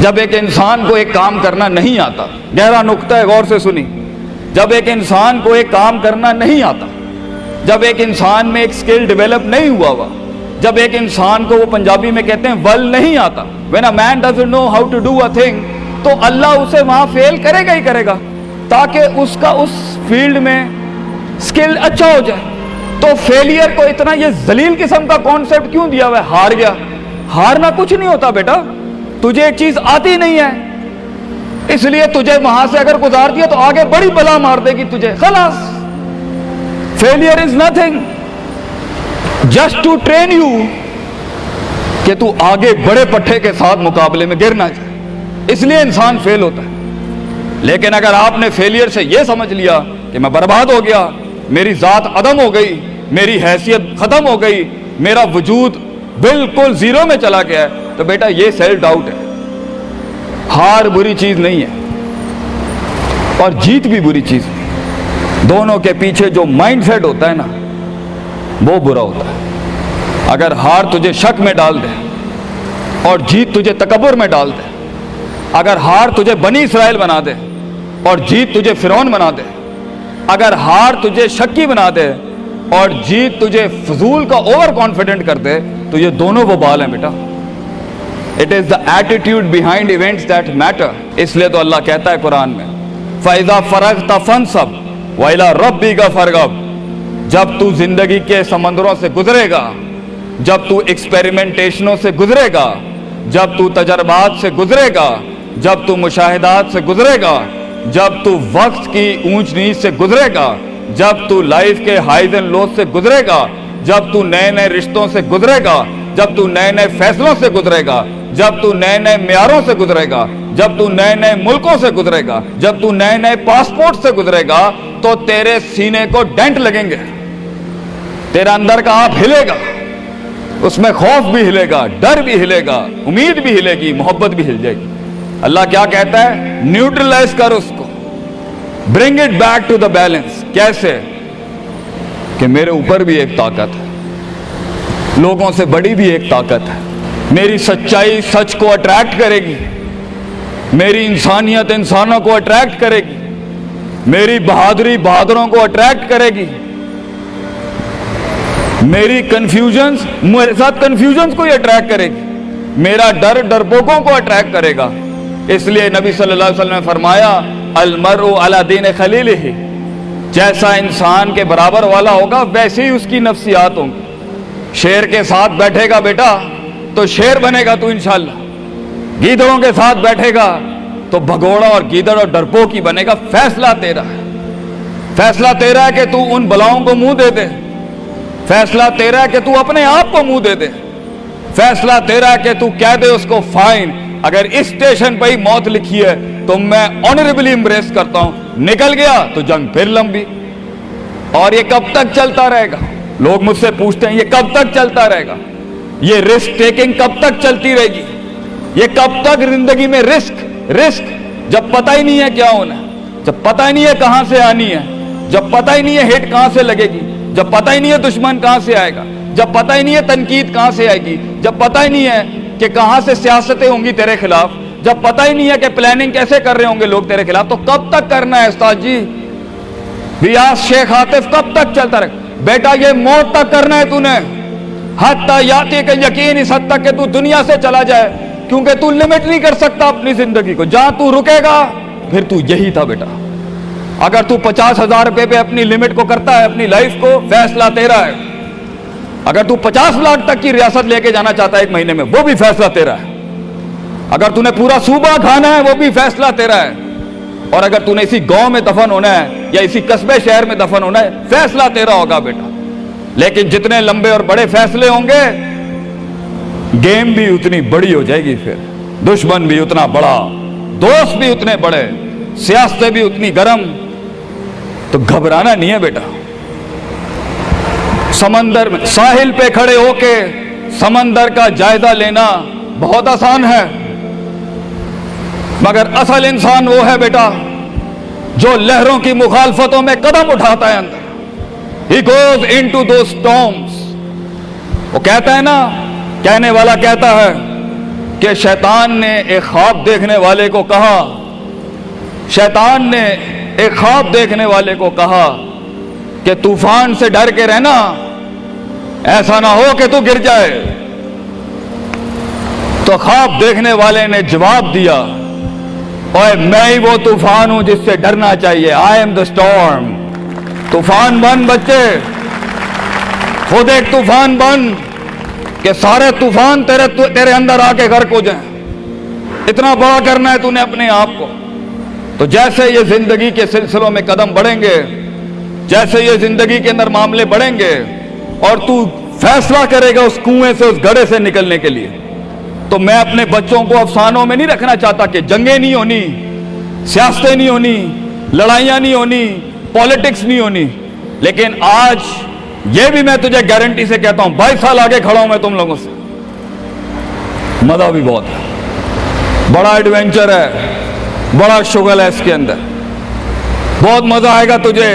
जब एक इंसान को एक काम करना नहीं आता, गहरा नुक्ता है, गौर से सुनी, जब एक इंसान को एक काम करना नहीं आता, जब एक इंसान में एक स्किल डेवलप नहीं हुआ, जब एक इंसान को, वो पंजाबी में कहते हैं, वल नहीं आता, when a man doesn't know how to do a thing, तो अल्लाह उसे वहां फेल करेगा ही करेगा, ताकि उसका उस फील्ड में स्किल अच्छा हो जाए। तो फेलियर को इतना ये जलील किस्म का कॉन्सेप्ट क्यों दिया हुआ है? हार गया। हारना कुछ नहीं होता बेटा, तुझे एक चीज आती नहीं है, इसलिए तुझे वहां से अगर गुजार दिया तो आगे बड़ी बला मार देगी तुझे, खलास। Failure is nothing, just to train you कि तू आगे बड़े पट्टे के साथ मुकाबले में गिर ना जाए, इसलिए इंसान फेल होता है। लेकिन अगर आपने फेलियर से यह समझ लिया कि मैं बर्बाद हो गया, मेरी जात अदम हो गई, मेरी हैसियत खत्म हो गई, मेरा वजूद बिल्कुल जीरो में चला गया है, तो बेटा ये सेल्फ डाउट है। हार बुरी चीज नहीं है और जीत भी बुरी चीज नहीं, दोनों के पीछे जो माइंडसेट होता है ना, वो बुरा होता है। अगर हार तुझे शक में डाल दे और जीत तुझे तकब्बुर में डाल दे, अगर हार तुझे बनी इसराइल बना दे और जीत तुझे फिरौन बना दे, अगर हार तुझे शक्की बना दे और जीत तुझे फजूल का ओवर कॉन्फिडेंट कर दे, तो ये दोनों वबाल हैं बेटा। It is the attitude behind events that matter. इसलिए तो अल्लाह कहता है कुरान में, फैज़ा फरग़्ता फंसब व इला रब्बिका फरग़ब। जब तू जिंदगी के समंदरों से गुजरेगा, जब तू एक्सपेरिमेंटेशनों से गुजरेगा, जब तू तजर्बात से गुजरेगा, जब तू मुशाहिदात से गुजरेगा, जब तू वक्त की ऊंच नीच से गुजरेगा, जब तू लाइफ के हाइज एंड लोज से गुजरेगा, जब तू नए नए रिश्तों से गुजरेगा, जब तू नए नए फैसलों से गुजरेगा, जब तू नए नए म्यारों से गुजरेगा, जब तू नए नए मुल्कों से गुजरेगा, जब तू नए नए पासपोर्ट से गुजरेगा, तो तेरे सीने को डेंट लगेंगे, तेरा अंदर का आप हिलेगा, उसमें खौफ भी हिलेगा, डर भी हिलेगा, उम्मीद भी हिलेगी, मोहब्बत भी हिल जाएगी। अल्लाह क्या कहता है? न्यूट्रलाइज कर उसको, bring it back to the balance. कैसे? कि मेरे ऊपर भी एक ताकत है, लोगों से बड़ी भी एक ताकत है, मेरी सच्चाई सच को अट्रैक्ट करेगी, मेरी इंसानियत इंसानों को अट्रैक्ट करेगी, मेरी बहादुरी बहादुरों को अट्रैक्ट करेगी, मेरी कंफ्यूजन्स मेरे साथ कंफ्यूजन्स को ही अट्रैक्ट करेगी, मेरा डर डरपोकों को अट्रैक्ट करेगा। इसलिए नबी सल्लल्लाहु अलैहि वसल्लम ने फरमाया, अलमरउ अला दीन खलीलिही, जैसा इंसान के बराबर वाला होगा वैसे ही उसकी नफ्सियात होंगी। शेर के साथ बैठेगा बेटा तो शेर बनेगा तू इंशाल्लाह, गीदड़ों के साथ बैठेगा तो भगोड़ा और गीदड़ और डरपोक ही बनेगा। फैसला तेरा है, फैसला तेरा है कि तू उन बलाओं को मुंह दे दे, फैसला तेरा है कि तू अपने आप को मुंह दे दे, फैसला तेरा है कि तू कह दे उसको फाइन, अगर इस स्टेशन पर ही मौत लिखी है तो मैं ऑनरेबली एम्ब्रेस करता हूं, निकल गया तो जंग फिर लंबी। और ये कब तक चलता रहेगा? लोग मुझसे पूछते हैं ये कब तक चलता रहेगा, ये रिस्क टेकिंग कब तक चलती रहेगी, ये कब तक जिंदगी में रिस्क रिस्क, जब पता ही नहीं है क्या होना है, जब पता ही नहीं है कहां से आनी है, जब पता ही नहीं है हिट कहां से लगेगी, जब पता ही नहीं है दुश्मन कहां से आएगा, जब पता ही नहीं है तनकीद कहां से आएगी, जब पता ही नहीं है कि कहां से सियासतें होंगी तेरे खिलाफ, जब पता ही नहीं है कि प्लानिंग कैसे कर रहे होंगे लोग तेरे खिलाफ, तो कब तक करना है उस्ताद जी? रियाज शेख आतिफ, कब तक चलता रहे? बेटा ये मौत तक करना है तूने, हत्ता याती के यकीन, इस हद तक कि तू दुनिया से चला जाए, क्योंकि तू लिमिट नहीं कर सकता अपनी जिंदगी को। जहां तू रुकेगा फिर तू यही था बेटा। अगर तू 50,000 रुपए पे अपनी लिमिट को करता है, अपनी लाइफ को, फैसला तेरा है। अगर तू 50 लाख तक की रियासत लेके जाना चाहता है एक महीने में, वो भी फैसला तेरा है। अगर तूने पूरा सूबा खाना है, वो भी फैसला तेरा है। और अगर तूने इसी गांव में दफन होना है या इसी कस्बे शहर में दफन होना है, फैसला तेरा होगा बेटा। लेकिन जितने लंबे और बड़े फैसले होंगे, गेम भी उतनी बड़ी हो जाएगी, फिर दुश्मन भी उतना बड़ा, दोस्त भी उतने बड़े, सियासतें भी उतनी गर्म। तो घबराना नहीं है बेटा। समंदर में साहिल पे खड़े होके समंदर का जायजा लेना बहुत आसान है, मगर असल इंसान वो है बेटा जो लहरों की मुखालफतों में कदम उठाता है अंदर। He goes into those storms। वो कहता है ना, कहने वाला कहता है कि शैतान ने एक ख्वाब देखने वाले को कहा, शैतान ने एक ख्वाब देखने वाले को कहा कि तूफान से डर के रहना, ऐसा ना हो कि तू गिर जाए। तो ख्वाब देखने वाले ने जवाब दिया, ओए मैं ही वो तूफान हूं जिससे डरना चाहिए। I am the storm. तूफान बन बच्चे, खुद एक तूफान बन कि सारे तूफान तेरे अंदर आके गर्क हो जाएं। इतना बड़ा करना है तूने अपने आप को। तो जैसे ये जिंदगी के सिलसिलों में कदम बढ़ेंगे, जैसे ये जिंदगी के अंदर मामले बढ़ेंगे और तू फैसला करेगा उस कुएं से, उस गड्ढे से निकलने के लिए, तो मैं अपने बच्चों को अफसानों में नहीं रखना चाहता कि जंगें नहीं होनी, सियासतें नहीं होनी, लड़ाइयां नहीं होनी, पॉलिटिक्स नहीं होनी। लेकिन आज ये भी मैं तुझे गारंटी से कहता हूं, 22 साल आगे खड़ा हूं मैं तुम लोगों से। मजा भी बहुत है, बड़ा एडवेंचर है, बड़ा शुगल है इसके अंदर। बहुत मजा आएगा तुझे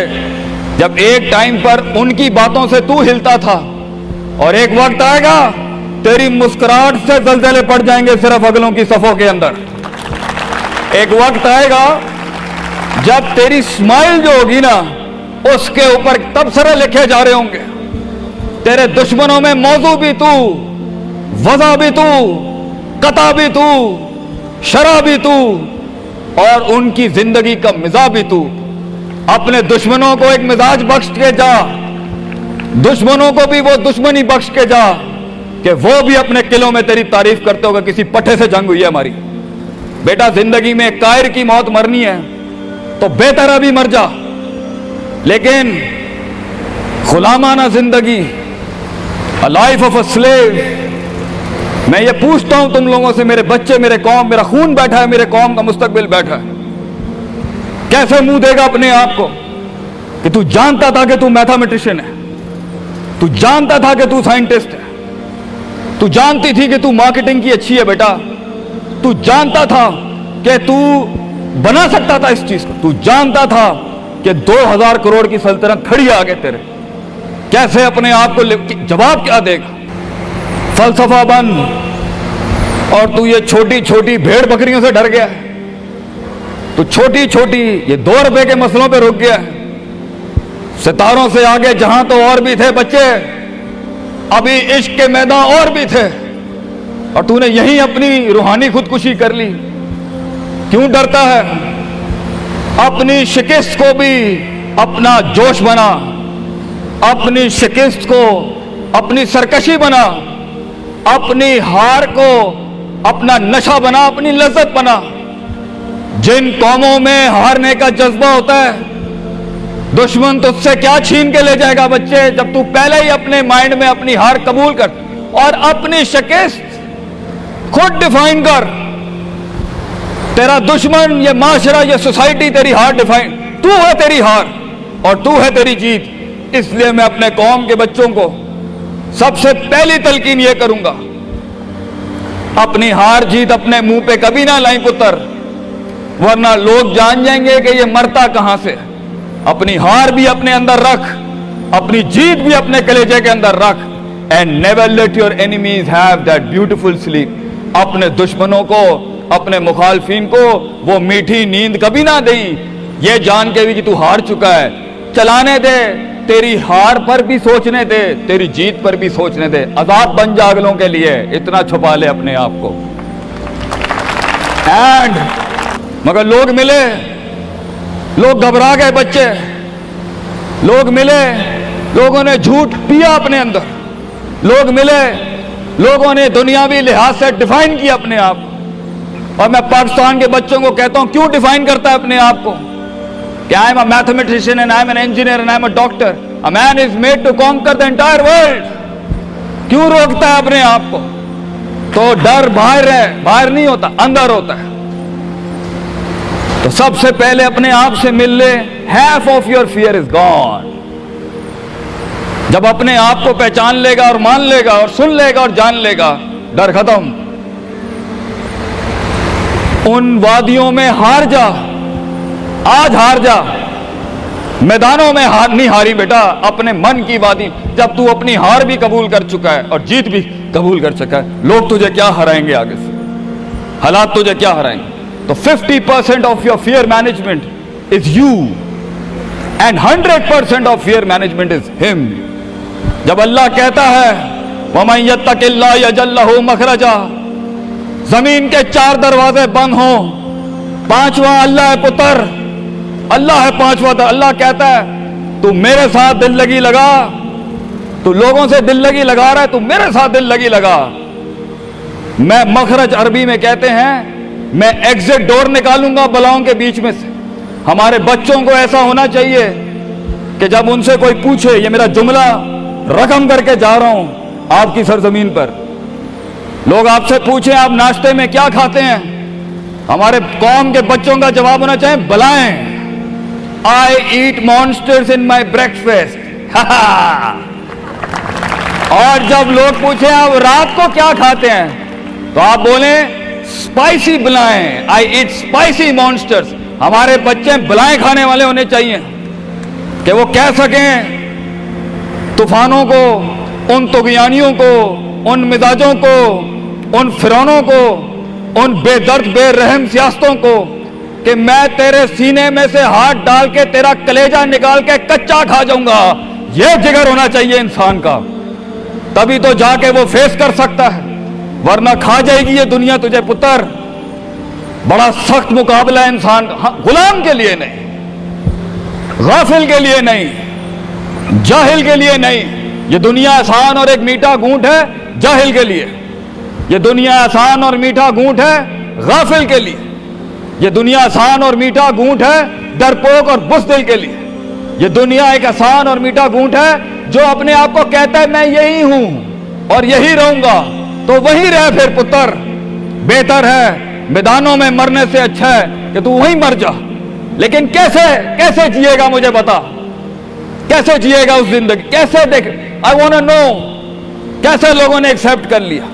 जब एक टाइम पर उनकी बातों से तू हिलता था और एक वक्त आएगा तेरी मुस्कुराहट से जलजले पड़ जाएंगे सिर्फ अगलों की सफों के अंदर। एक वक्त आएगा जब तेरी स्माइल जो होगी ना, उसके ऊपर तबसरे लिखे जा रहे होंगे। तेरे दुश्मनों में मौजू भी तू, वजह भी तू, कता भी तू, शरा भी तू और उनकी जिंदगी का मिजाज भी तू। अपने दुश्मनों को एक मिजाज बख्श के जा, दुश्मनों को भी वो दुश्मनी बख्श के जा कि वो भी अपने किलों में तेरी तारीफ करते होगा किसी पट्टे से जंग हुई है हमारी। बेटा जिंदगी में कायर की मौत मरनी है तो बेहतर अभी मर जा, लेकिन गुलामाना जिंदगी, a life of a slave. मैं ये पूछता हूं तुम लोगों से, मेरे बच्चे, मेरे कौम, मेरा खून बैठा है, मेरे कौम का मुस्तकबिल बैठा है, कैसे मुंह देगा अपने आप को कि तू जानता था कि तू मैथमेटिशियन है, तू जानता था कि तू साइंटिस्ट है, तू जानती थी कि तू मार्केटिंग की अच्छी है बेटा, तू जानता था कि तू बना सकता था इस चीज को, तू जानता था कि 2000 करोड़ की सल्तनत खड़ी है आगे तेरे, कैसे अपने आप को जवाब क्या देगा? फलसफा बन और तू ये छोटी छोटी भेड़ बकरियों से डर गया है, तू छोटी छोटी ये 2 रुपए के मसलों पे रुक गया है। सितारों से आगे जहां तो और भी थे बच्चे, अभी इश्क के मैदान और भी थे, और तूने यहीं अपनी रूहानी खुदकुशी कर ली। क्यों डरता है? अपनी शिकस्त को भी अपना जोश बना, अपनी शिकस्त को अपनी सरकशी बना, अपनी हार को अपना नशा बना, अपनी लज्जत बना। जिन कौमों में हारने का जज्बा होता है, दुश्मन तुझसे क्या छीन के ले जाएगा बच्चे, जब तू पहले ही अपने माइंड में अपनी हार कबूल कर और अपनी शिकस्त खुद डिफाइन कर। तेरा दुश्मन, ये माशरा, ये सोसाइटी तेरी हार डिफाइन, तू है तेरी हार और तू है तेरी जीत। इसलिए मैं अपने कौम के बच्चों को सबसे पहली तलकीन ये करूंगा, अपनी हार जीत अपने मुंह पे कभी ना लाई पुत्र, वरना लोग जान जाएंगे कि ये मरता कहां से। अपनी हार भी अपने अंदर रख, अपनी जीत भी अपने कलेजे के अंदर रख। And never let your enemies have that beautiful sleep. अपने दुश्मनों को, अपने मुखालफिन को वो मीठी नींद कभी ना दें, ये जान के भी कि तू हार चुका है। चलाने दे, तेरी हार पर भी सोचने दे, तेरी जीत पर भी सोचने दे। आजाद बन जा अगलों के लिए, इतना छुपा ले अपने आप को। एंड मगर लोग मिले, लोग घबरा गए बच्चे, लोग मिले, लोगों ने झूठ पिया अपने अंदर, लोग मिले, लोगों ने दुनियावी लिहाज से डिफाइन किया अपने आप को। और मैं पाकिस्तान के बच्चों को कहता हूं, क्यों डिफाइन करता है अपने आप को कि I am a mathematician and I am an engineer and I am a doctor. A man is made to conquer the entire world. क्यों रोकता है अपने आप को? तो डर बाहर है, बाहर नहीं होता, अंदर होता है। तो सबसे पहले अपने आप से मिल ले, half of your fear is gone। जब अपने आप को पहचान लेगा और मान लेगा और सुन लेगा और जान लेगा, डर खत्म। उन वादियों में हार जा, आज हार जा, मैदानों में हार नहीं हारी बेटा, अपने मन की वादी। जब तू अपनी हार भी कबूल कर चुका है और जीत भी कबूल कर चुका है, लोग तुझे क्या हराएंगे आगे से? हालात तुझे क्या हराएंगे? तो 50% of your fear management is you and 100% of fear management is him. जब अल्लाह कहता है वमन यत्तकिल्लाह यजअल लहू मखरजा, जमीन के 4 दरवाजे बंद हो, 5वां अल्लाह है पुत्र, अल्लाह है 5वां। अल्लाह कहता है तू मेरे साथ दिल लगी लगा, तू लोगों से दिल लगी लगा रहा है, तू मेरे साथ दिल लगी लगा। मैं मखरज अरबी में कहते हैं मैं एग्जिट डोर निकालूंगा बलाओं के बीच में से। हमारे बच्चों को ऐसा होना चाहिए कि जब उनसे कोई पूछे, ये मेरा जुमला रकम करके जा रहा हूं आपकी सरजमीन पर, लोग आपसे पूछें आप नाश्ते में क्या खाते हैं, हमारे कौम के बच्चों का जवाब होना चाहिए बलाएं, आई ईट मॉन्स्टर्स इन माई ब्रेकफास्ट। और जब लोग पूछे आप रात को क्या खाते हैं, तो आप बोले स्पाइसी बलाएं, आई ईट स्पाइसी मॉन्स्टर्स। हमारे बच्चे बलाएं खाने वाले होने चाहिए कि वो कह सकें तूफानों को, उन तुगयानियों को, उन मिजाजों को, उन फिरौनों को, उन बेदर्द बेरहम सियासतों को कि मैं तेरे सीने में से हाथ डाल के तेरा कलेजा निकाल के कच्चा खा जाऊंगा। यह जिगर होना चाहिए इंसान का, तभी तो जाके वो फेस कर सकता है, वरना खा जाएगी ये दुनिया तुझे पुत्र। बड़ा सख्त मुकाबला है इंसान का। हाँ, गुलाम के लिए नहीं, गाफिल के लिए नहीं, जाहिल के लिए नहीं। ये दुनिया आसान और एक मीठा घूंट है जाहिल के लिए, ये दुनिया आसान और मीठा घूंट है गाफिल के लिए, ये दुनिया आसान और मीठा घूंट है डरपोक और बुज़दिल के लिए। ये दुनिया एक आसान और मीठा घूंट है जो अपने आप को कहता है मैं यही हूं और यही रहूंगा, तो वही रह फिर पुत्र। बेहतर है मैदानों में मरने से अच्छा है कि तू वहीं मर जा। लेकिन कैसे कैसे जिएगा मुझे बता, कैसे जिएगा उस जिंदगी, कैसे देख, आई वांट टू नो कैसे लोगों ने एक्सेप्ट कर लिया।